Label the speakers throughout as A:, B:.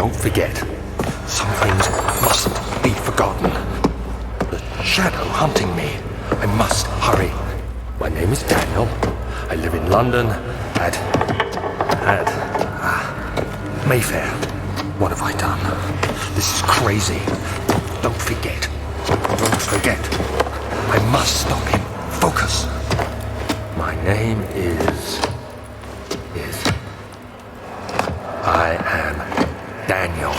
A: Don't forget. Some things mustn't be forgotten. The shadow hunting me. I must hurry. My name is Daniel. I live in London at Mayfair. What have I done? This is crazy. Don't forget. Don't forget. I must stop him. Focus. My name is... I am Daniel.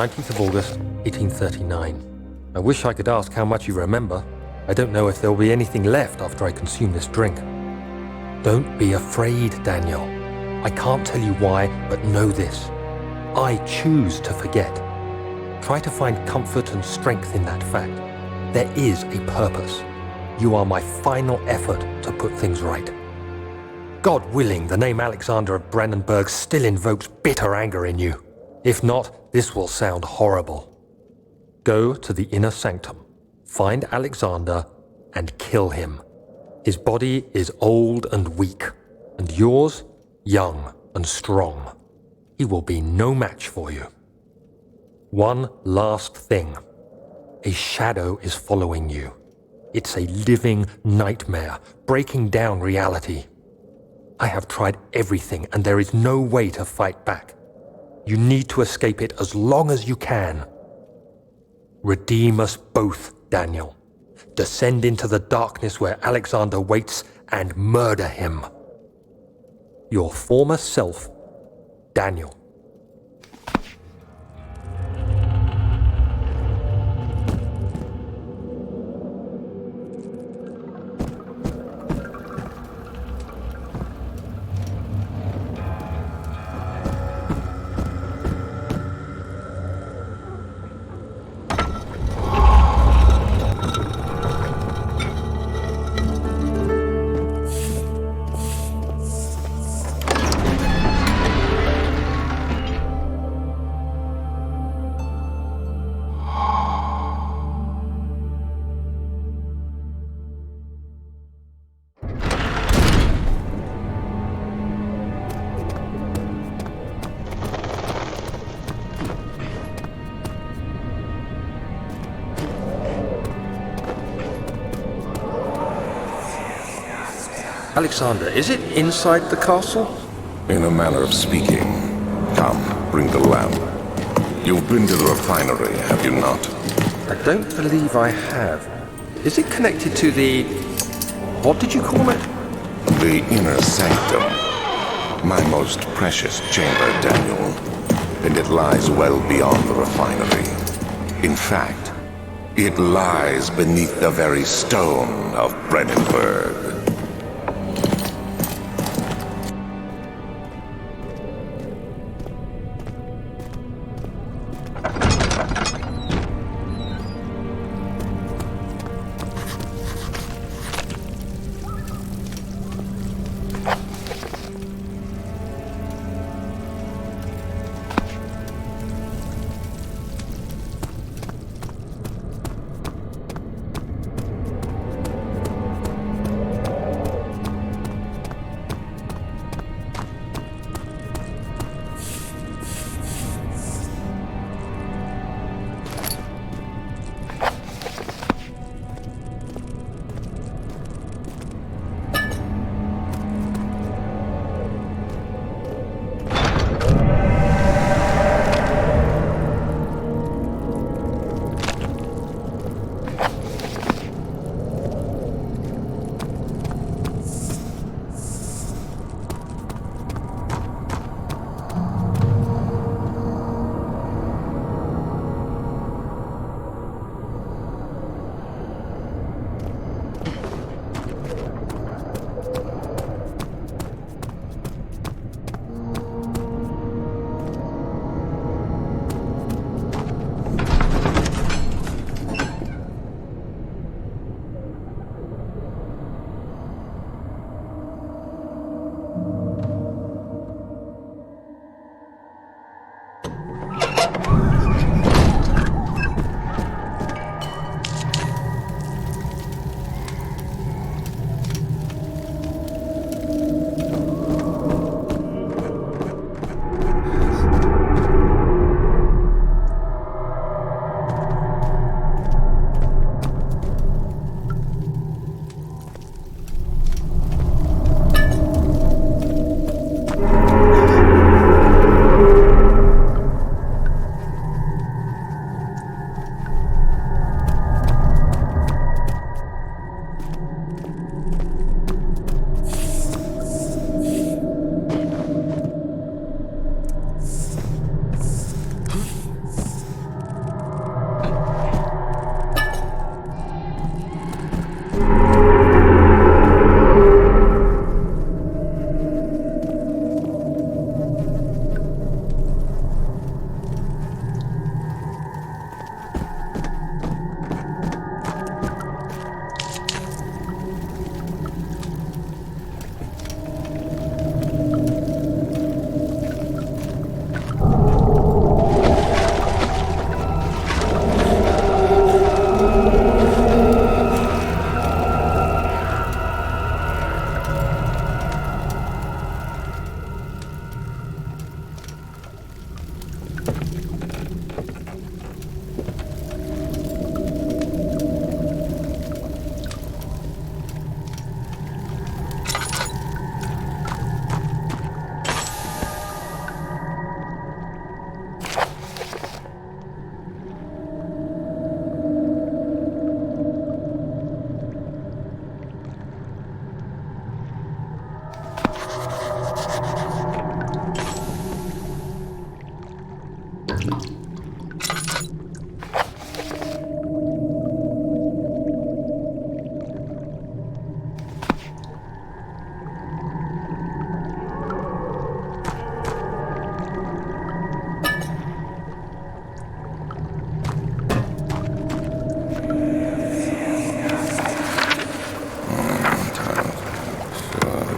B: Nineteenth of August, 1839.
A: I wish I could ask how much you remember. I don't know if there'll be anything left after I consume this drink. Don't be afraid, Daniel. I can't tell you why, but know this. I choose to forget. Try to find comfort and strength in that fact. There is a purpose. You are my final effort to put things right. God willing, the name Alexander of Brandenburg still invokes bitter anger in you. If not, this will sound horrible. Go to the inner sanctum, find Alexander, and kill him. His body is old and weak, and yours, young and strong. He will be no match for you. One last thing. A shadow is following you. It's a living nightmare, breaking down reality. I have tried everything, and there is no way to fight back. You need to escape it as long as you can. Redeem us both, Daniel. Descend into the darkness where Alexander waits and murder him. Your former self, Daniel. Alexander, is it inside the castle?
B: In a manner of speaking. Come, bring the lamp. You've been to the refinery, have you not?
A: I don't believe I have. Is it connected to the... what did you call it?
B: The inner sanctum. My most precious chamber, Daniel. And it lies well beyond the refinery. In fact, it lies beneath the very stone of Brandenburg.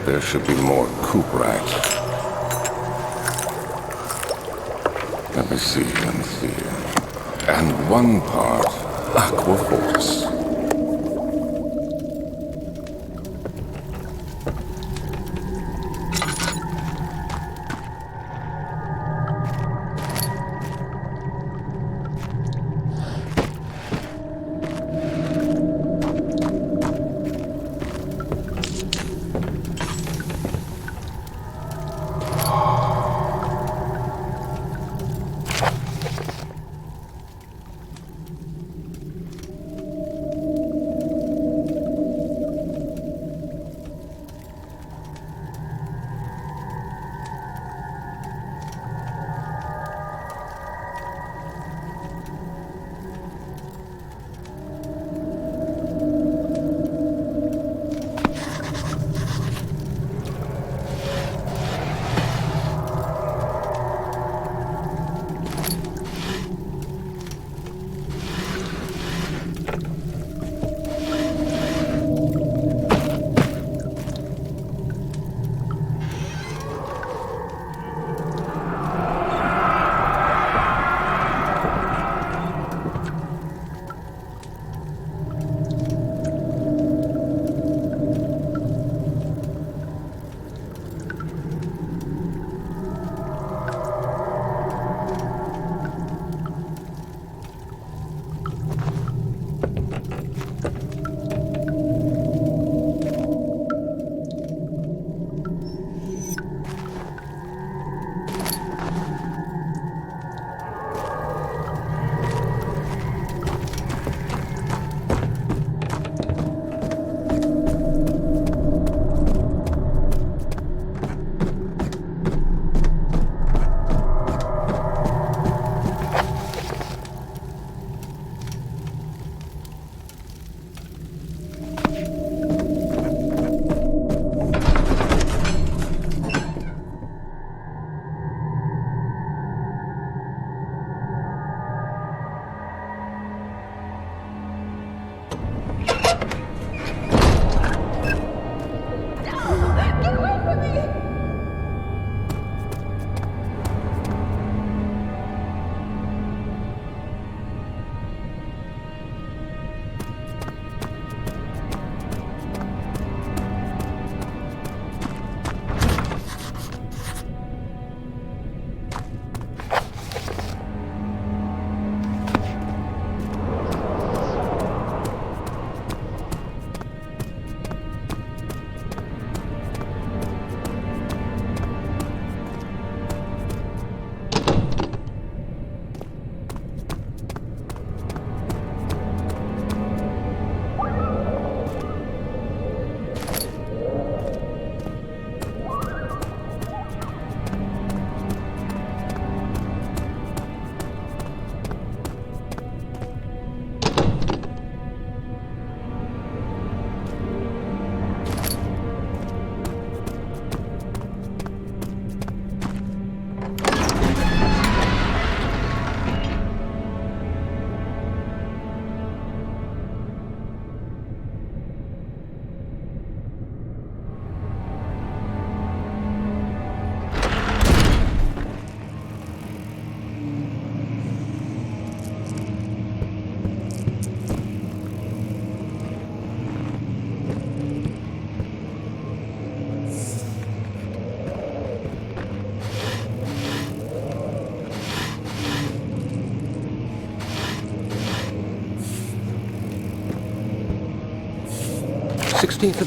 B: There should be more coop racks. Let me see. And one part Aquaforce.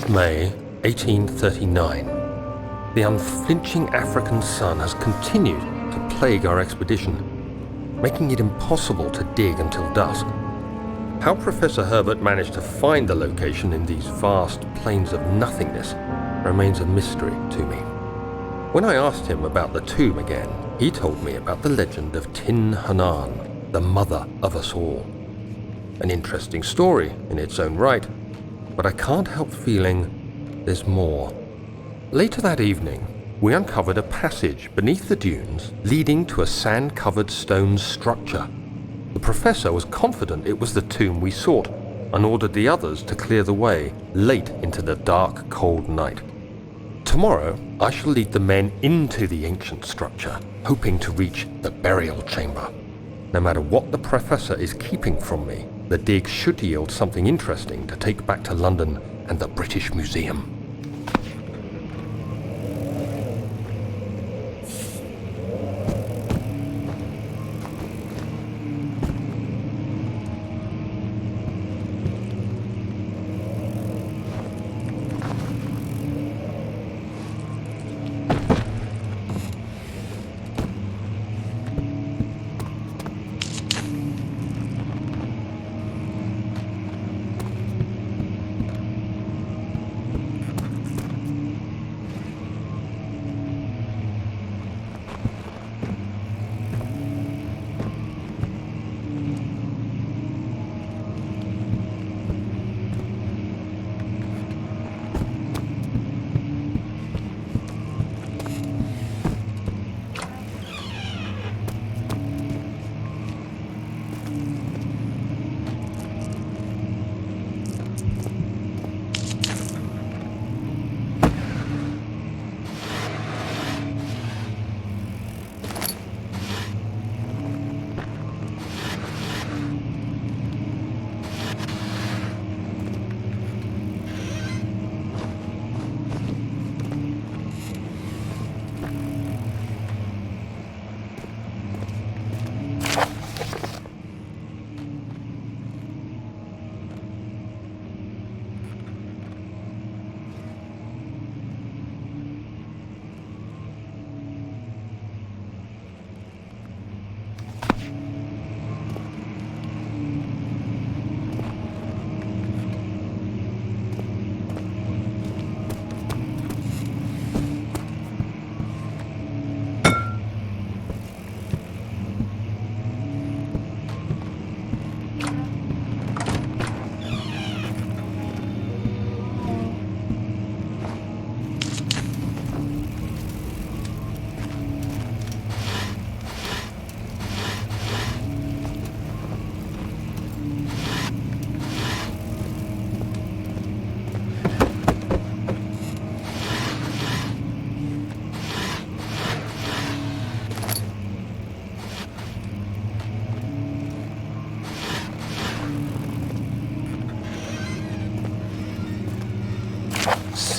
A: May 1839. The unflinching African sun has continued to plague our expedition, making it impossible to dig until dusk. How Professor Herbert managed to find the location in these vast plains of nothingness remains a mystery to me. When I asked him about the tomb again, he told me about the legend of Tin Hanan, the mother of us all. An interesting story in its own right, but I can't help feeling there's more. Later that evening, we uncovered a passage beneath the dunes leading to a sand-covered stone structure. The professor was confident it was the tomb we sought and ordered the others to clear the way late into the dark, cold night. Tomorrow, I shall lead the men into the ancient structure, hoping to reach the burial chamber. No matter what the Professor is keeping from me, the dig should yield something interesting to take back to London and the British Museum.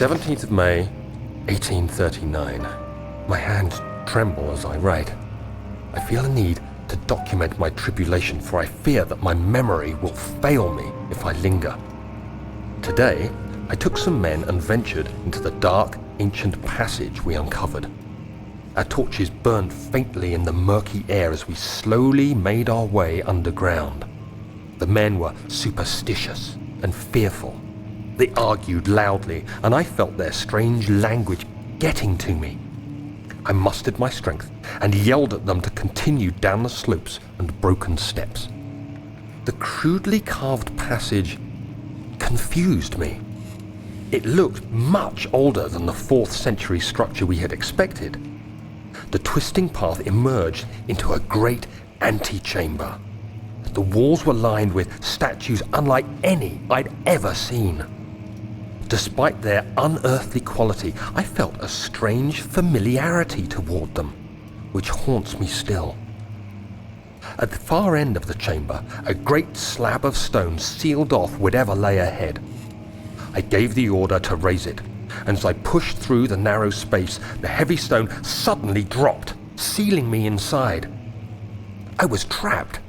A: "17th of May, 1839. My hands tremble as I write. I feel a need to document my tribulation, for I fear that my memory will fail me if I linger. Today, I took some men and ventured into the dark, ancient passage we uncovered. Our torches burned faintly in the murky air as we slowly made our way underground. The men were superstitious and fearful. They argued loudly, and I felt their strange language getting to me. I mustered my strength and yelled at them to continue down the slopes and broken steps. The crudely carved passage confused me. It looked much older than the 4th century structure we had expected. The twisting path emerged into a great antechamber. The walls were lined with statues unlike any I'd ever seen. Despite their unearthly quality, I felt a strange familiarity toward them, which haunts me still. At the far end of the chamber, a great slab of stone sealed off whatever lay ahead. I gave the order to raise it, and as I pushed through the narrow space, the heavy stone suddenly dropped, sealing me inside. I was trapped.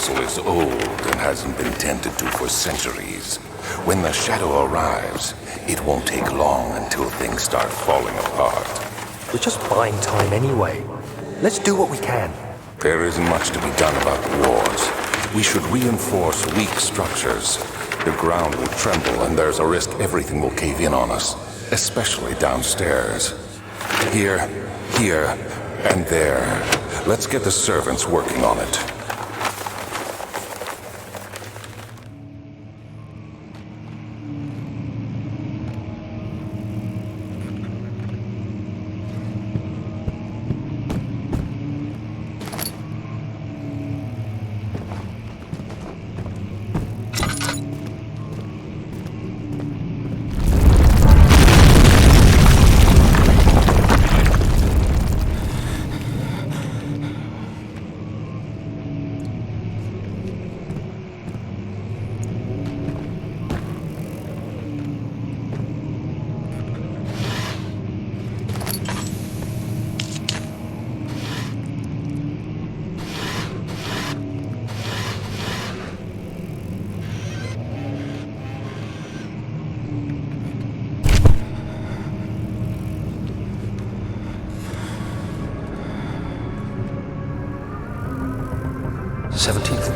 B: castle is old and hasn't been tended to for centuries. When the shadow arrives, it won't take long until things start falling apart.
A: We're just buying time anyway. Let's do what we can.
B: There isn't much to be done about the wars. We should reinforce weak structures. The ground will tremble and there's a risk everything will cave in on us, especially downstairs. Here, and there. Let's get the servants working on it.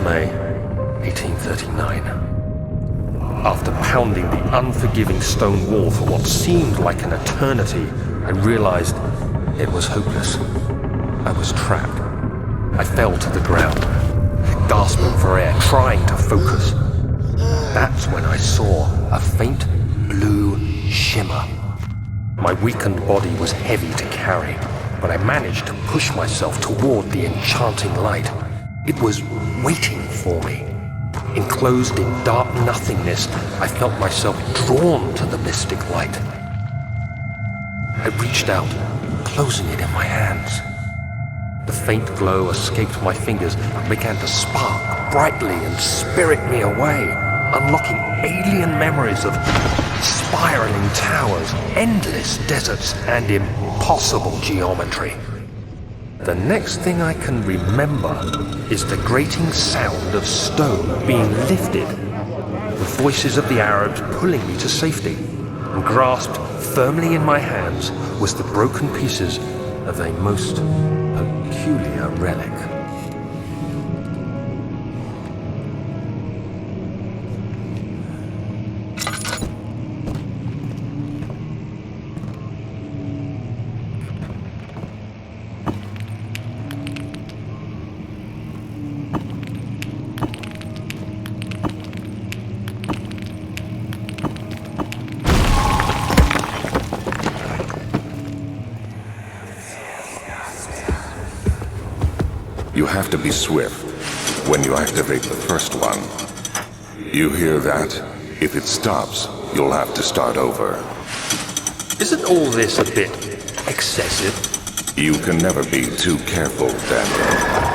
A: May 1839. After pounding the unforgiving stone wall for what seemed like an eternity, I realized it was hopeless. I was trapped. I fell to the ground, gasping for air, trying to focus. That's when I saw a faint blue shimmer. My weakened body was heavy to carry, but I managed to push myself toward the enchanting light. It was waiting for me. Enclosed in dark nothingness, I felt myself drawn to the mystic light. I reached out, closing it in my hands. The faint glow escaped my fingers and began to spark brightly and spirit me away, unlocking alien memories of spiraling towers, endless deserts, and impossible geometry. The next thing I can remember is the grating sound of stone being lifted, the voices of the Arabs pulling me to safety, and grasped firmly in my hands was the broken pieces of a most peculiar relic.
B: You have to be swift when you activate the first one. You hear that? If it stops, you'll have to start over.
A: Isn't all this a bit excessive?
B: You can never be too careful, Daniel.